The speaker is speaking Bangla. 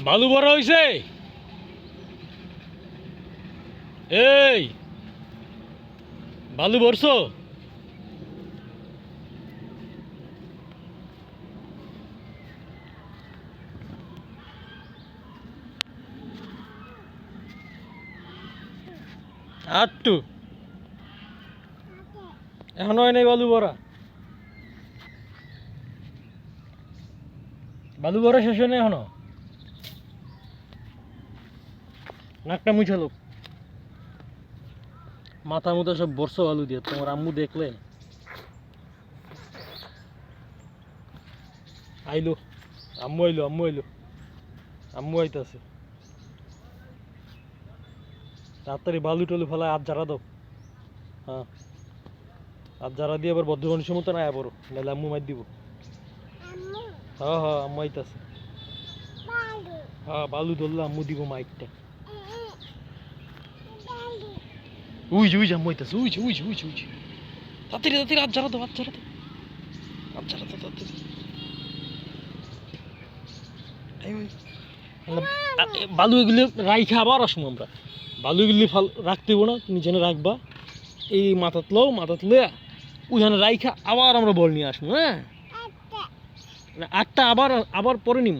বালু বড় হইছে। এই বালু ভরছো? আটটু এখন হয় নাই বালু ভরা। বালু ভরা শেষ হয় না এখনো। নাকটা মুছালো, মাথা মুথা সব বর্ষ বালু দিয়ে। তোমার আম্মু দেখলে আইলো। আম্মু আইলো, আম্মু আইলো, আম্মু আইতাছে। তাড়াতাড়ি বালু টলু ফেলা, হাত ঝাড়া দাও। হ্যাঁ, হাত ঝাড়া দিয়ে আবার ভদ্র মানুষের মতো না পড়ো, নাহলে আম্মু মার দিব। হ্যাঁ হ্যাঁ, আম্মু আইতাছে। হ্যাঁ, বালু ধরলে আম্মু দিব মাইকটা। উই উই আম্মু আইতাছে। উই উই উই উই, তাড়াতাড়ি তাড়াতাড়ি হাত ঝাড়া দাও, হাত ঝাড়া দাও, হাত ঝাড়া দাও তাড়াতাড়ি। বালু এগুলি রাইখা আবার আসবো আমরা। বালু এগুলি রাখতে না, তুমি যেন রাখবা এই মাথাত লো, মাথাত লইয়া ওইখানে রাইখা আবার আমরা বল নিয়ে আসবো। হ্যাঁ, আটটা আবার আবার পরে নিম।